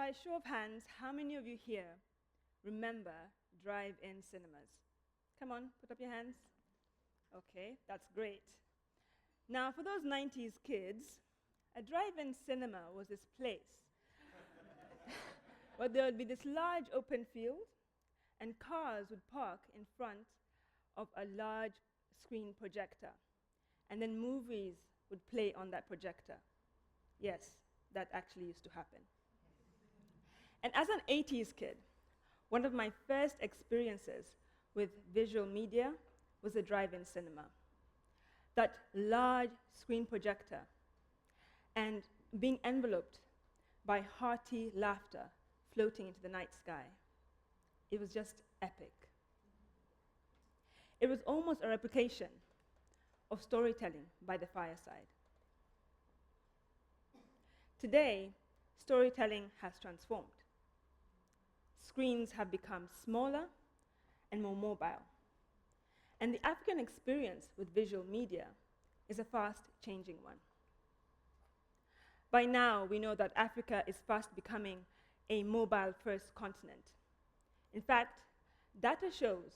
By show of hands, how many of you here remember drive-in cinemas? Come on, put up your hands. Okay, that's great. Now, for those 90s kids, a drive-in cinema was this place where there would be this large open field and cars would park in front of a large screen projector. And then movies would play on that projector. Yes, that actually used to happen. And as an 80s kid, one of my first experiences with visual media was a drive-in cinema. That large screen projector and being enveloped by hearty laughter floating into the night sky. It was just epic. It was almost a replication of storytelling by the fireside. Today, storytelling has transformed. Screens have become smaller and more mobile. And the African experience with visual media is a fast-changing one. By now, we know that Africa is fast becoming a mobile-first continent. In fact, data shows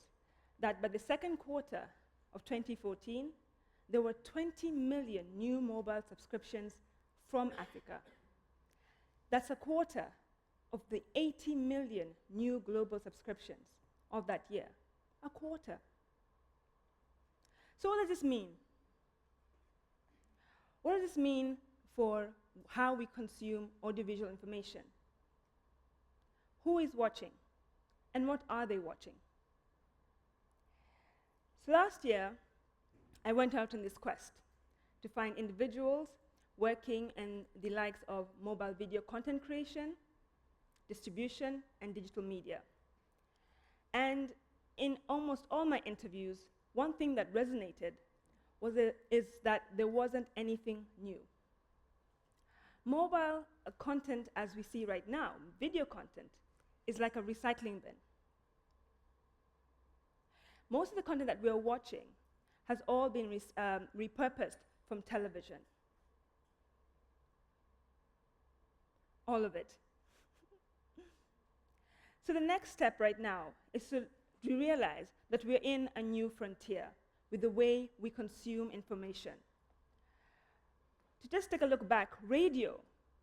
that by the second quarter of 2014, there were 20 million new mobile subscriptions from Africa. That's a quarter of the 80 million new global subscriptions of that year. A quarter. So what does this mean? What does this mean for how we consume audiovisual information? Who is watching? And what are they watching? So last year, I went out on this quest to find individuals working in the likes of mobile video content creation, distribution, and digital media. And in almost all my interviews, one thing that resonated is that there wasn't anything new. Mobile content, as we see right now, video content, is like a recycling bin. Most of the content that we're watching has all been repurposed from television. All of it. So the next step right now is to realize that we're in a new frontier with the way we consume information. To just take a look back, radio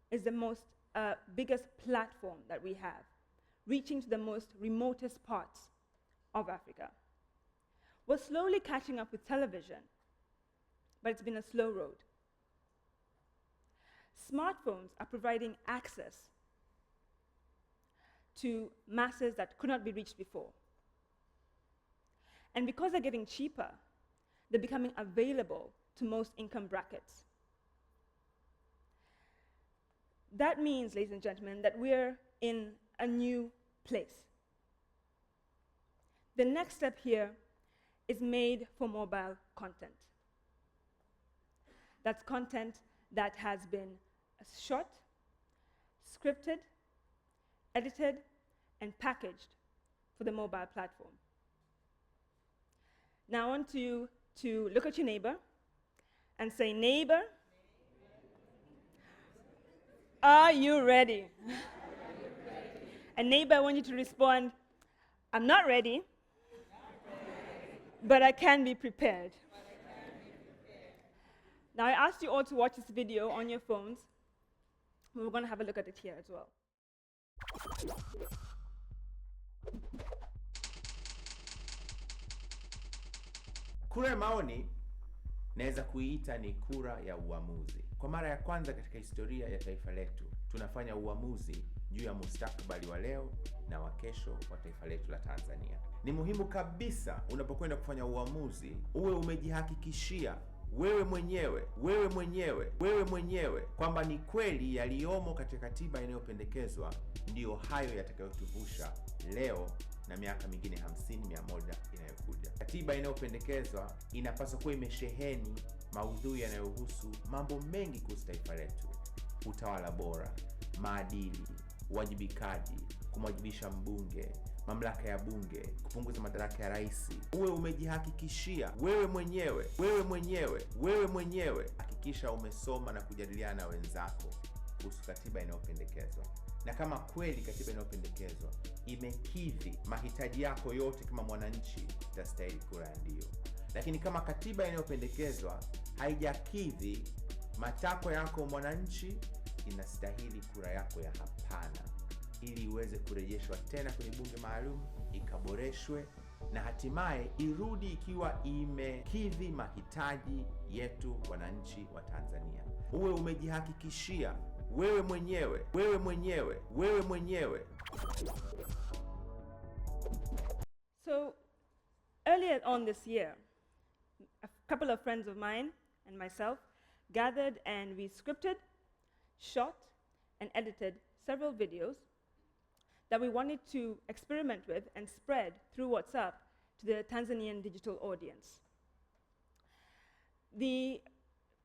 is the biggest platform that we have, reaching to the most remotest parts of Africa. We're slowly catching up with television, but it's been a slow road. Smartphones are providing access to masses that could not be reached before. And because they're getting cheaper, they're becoming available to most income brackets. That means, ladies and gentlemen, that we're in a new place. The next step here is made for mobile content. That's content that has been shot, scripted, edited, and packaged for the mobile platform. Now I want you to look at your neighbor and say, "Neighbor, are you ready?" And neighbor, I want you to respond, "I'm not ready, but I can be prepared." Now I asked you all to watch this video on your phones. We're going to have a look at it here as well. Kura ya maoni naweza kuiita ni kura ya uamuzi. Kwa mara ya kwanza katika historia ya taifa letu, tunafanya uamuzi juu ya mustakabali wa leo na wa kesho wa taifa letu la Tanzania. Ni muhimu kabisa unapokwenda kufanya uamuzi uwe umejihakikishia wewe mwenyewe kwamba ni kweli yaliyomo katika katiba inayopendekezwa ndiyo hayo yatakayotuvusha leo na miaka mingine 50, 100 inayokuja. Katiba inayopendekezwa inapaswa kuwa imesheheni maudhui yanayohusu mambo mengi kuhusu taifa letu: utawala bora, maadili, uwajibikaji, kumwajibisha mbunge, mamlaka ya bunge, kupunguza madaraka ya rais. Uwe umejihakikishia wewe mwenyewe. Hakikisha umesoma na kujadiliana na wenzako kuhusu katiba inayopendekezwa. na kama kweli katiba inayopendekezwa imekidhi mahitaji yako yote kama mwananchi, utastahili kura ya ndio. Lakini kama katiba inayopendekezwa haijakidhi matakwa yako mwananchi, inastahili kura yako ya hapana, ili iweze kurejeshwa tena kwenye bunge maalum, ikaboreshwe na hatimaye irudi ikiwa imekidhi mahitaji yetu wananchi wa Tanzania. Uwe umejihakikishia wewe mwenyewe. So earlier on this year, a couple of friends of mine and myself gathered and we scripted, shot, and edited several videos that we wanted to experiment with and spread through WhatsApp to the Tanzanian digital audience. The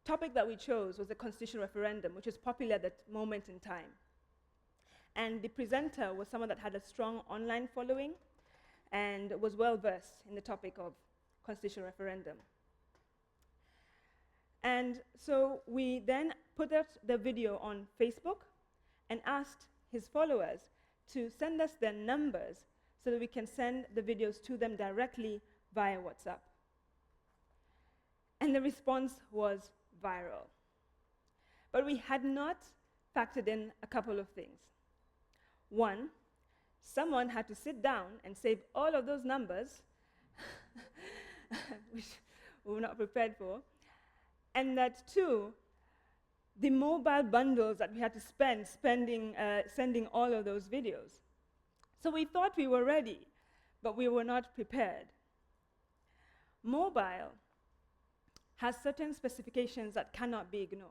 topic that we chose was the constitutional referendum, which was popular at that moment in time. And the presenter was someone that had a strong online following and was well versed in the topic of constitutional referendum. And so we then put out the video on Facebook and asked his followers to send us their numbers so that we can send the videos to them directly via WhatsApp. And the response was viral. But we had not factored in a couple of things. One, someone had to sit down and save all of those numbers, which we were not prepared for. And that two, the mobile bundles that we had to sending all of those videos. So we thought we were ready, but we were not prepared. Mobile has certain specifications that cannot be ignored.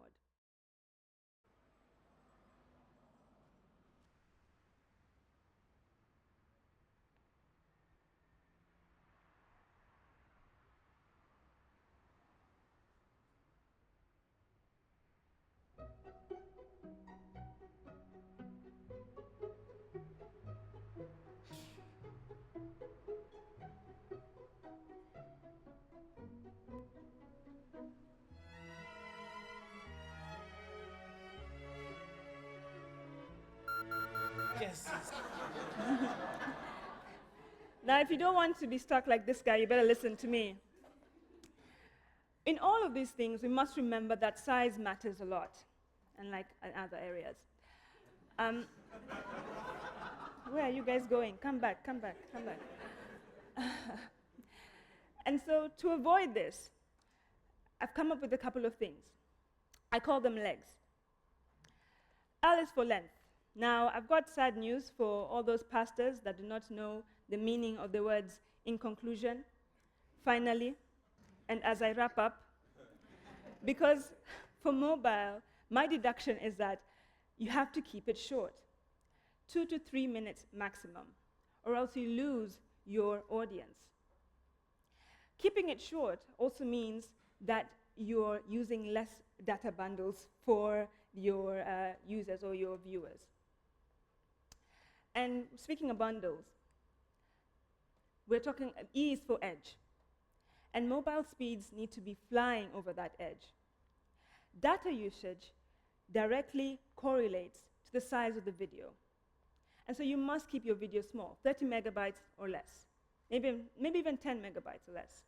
Yes. Now, if you don't want to be stuck like this guy, you better listen to me. In all of these things, we must remember that size matters a lot, unlike in other areas. Where are you guys going? Come back. And so to avoid this, I've come up with a couple of things. I call them legs. L is for length. Now, I've got sad news for all those pastors that do not know the meaning of the words "in conclusion," "finally," and "as I wrap up." Because for mobile, my deduction is that you have to keep it short, 2 to 3 minutes maximum, or else you lose your audience. Keeping it short also means that you're using less data bundles for your users or your viewers. And speaking of bundles, we're talking E is for edge. And mobile speeds need to be flying over that edge. Data usage directly correlates to the size of the video. And so you must keep your video small, 30 megabytes or less, maybe even 10 megabytes or less.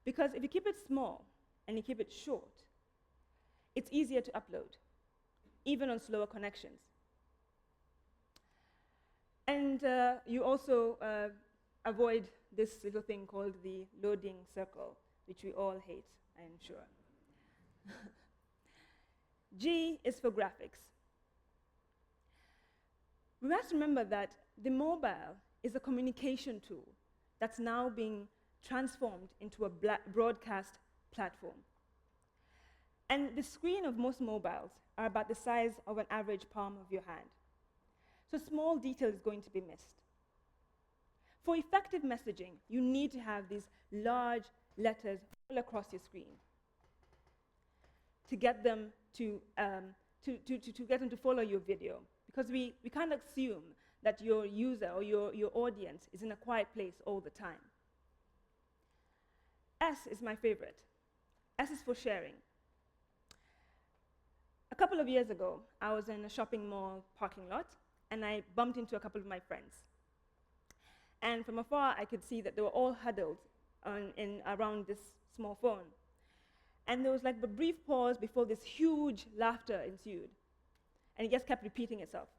Because if you keep it small and you keep it short, it's easier to upload, even on slower connections. And you also avoid this little thing called the loading circle, which we all hate, I am sure. G is for graphics. We must remember that the mobile is a communication tool that's now being transformed into a broadcast platform. And the screen of most mobiles are about the size of an average palm of your hand. So small detail is going to be missed. For effective messaging, you need to have these large letters all across your screen to get them to follow your video. Because we can't assume that your user or your audience is in a quiet place all the time. S is my favorite. S is for sharing. A couple of years ago, I was in a shopping mall parking lot, and I bumped into a couple of my friends. And from afar, I could see that they were all huddled around this small phone. And there was like a brief pause before this huge laughter ensued. And it just kept repeating itself.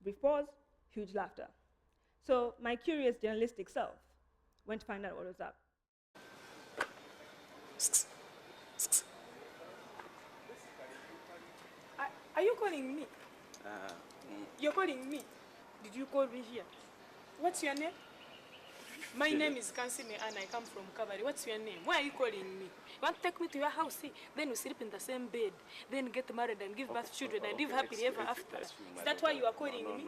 Brief pause, huge laughter. So my curious journalistic self went to find out what was up. Are you calling me? You're calling me? Did you call me here? What's your name? My name is Kansime and I come from Kabari. What's your name? Why are you calling me? You want to take me to your house, then we sleep in the same bed, then get married and give birth to children and live happily ever after. Is that why you are calling me?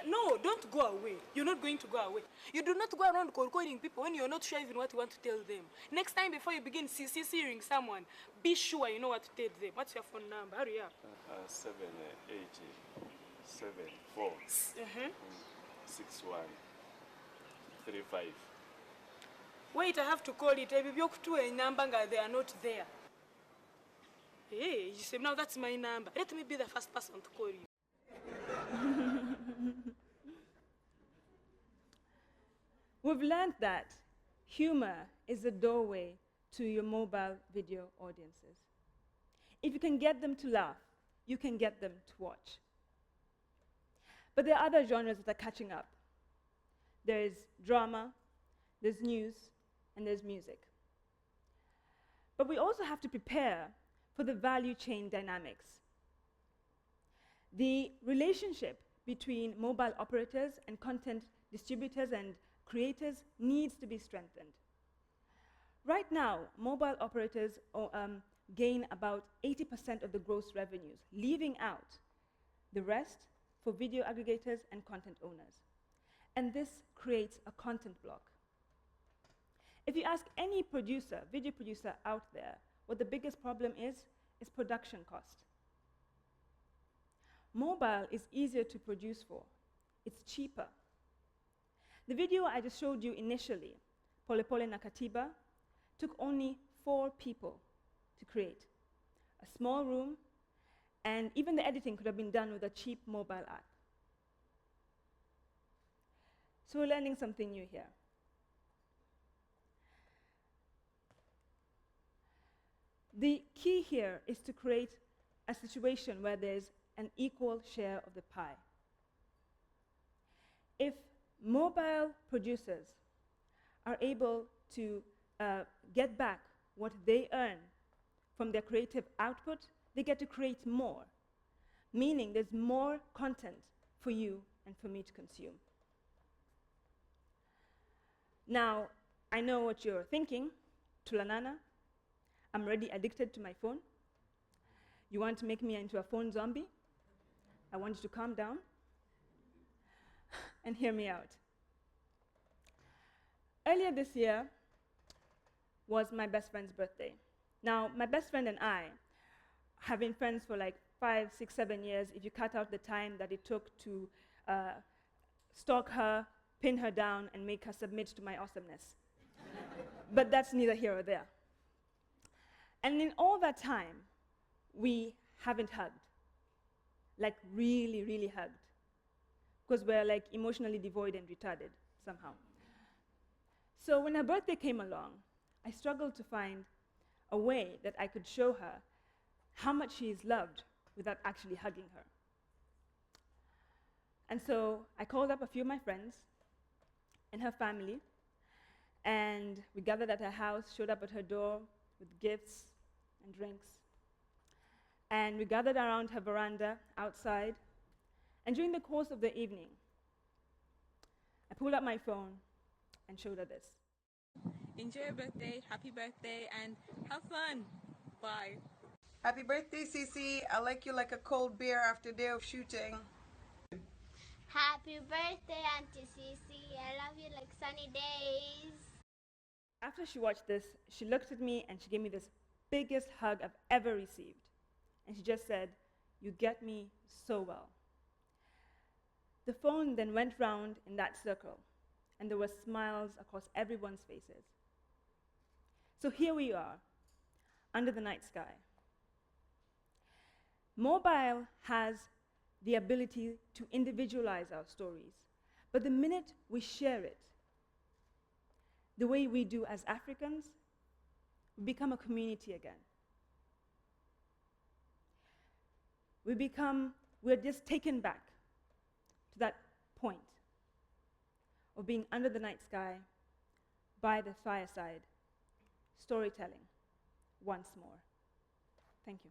No, don't go away. You're not going to go away. You do not go around calling people when you're not sure even what you want to tell them. Next time before you begin seeing someone, be sure you know what to tell them. What's your phone number? Hurry up. 78074 6135. Wait, I have to call it. They are not there. Hey, you say, now that's my number. Let me be the first person to call you. We've learned that humor is the doorway to your mobile video audiences. If you can get them to laugh, you can get them to watch. But there are other genres that are catching up. There's drama, there's news, and there's music. But we also have to prepare for the value chain dynamics. The relationship between mobile operators and content distributors and creators needs to be strengthened. Right now, mobile operators gain about 80% of the gross revenues, leaving out the rest for video aggregators and content owners. And this creates a content block. If you ask any producer, video producer out there, what the biggest problem is production cost. Mobile is easier to produce for. It's cheaper. The video I just showed you initially, Pole Pole na Katiba, took only 4 people to create. A small room, and even the editing could have been done with a cheap mobile app. So we're learning something new here. The key here is to create a situation where there's an equal share of the pie. If mobile producers are able to get back what they earn from their creative output, they get to create more, meaning there's more content for you and for me to consume. Now, I know what you're thinking. Tulanana, I'm already addicted to my phone. You want to make me into a phone zombie? I want you to calm down and hear me out. Earlier this year was my best friend's birthday. Now, my best friend and I have been friends for like 5, 6, 7 years, if you cut out the time that it took to stalk her, pin her down, and make her submit to my awesomeness. But that's neither here or there. And in all that time, we haven't hugged. Like really, really hugged. Because we're like emotionally devoid and retarded somehow. So when her birthday came along, I struggled to find a way that I could show her how much she is loved without actually hugging her. And so I called up a few of my friends and her family, and we gathered at her house, showed up at her door with gifts and drinks. And we gathered around her veranda outside, and during the course of the evening, I pulled out my phone and showed her this. Enjoy your birthday, happy birthday, and have fun. Bye. Happy birthday, Cece. I like you like a cold beer after a day of shooting. Happy birthday, Auntie Cece. I love you like sunny days. After she watched this, she looked at me and she gave me this biggest hug I've ever received. And she just said, "You get me so well." The phone then went round in that circle, and there were smiles across everyone's faces. So here we are, under the night sky. Mobile has the ability to individualize our stories, but the minute we share it, the way we do as Africans, we become a community again. We're just taken back to that point of being under the night sky, by the fireside, storytelling once more. Thank you.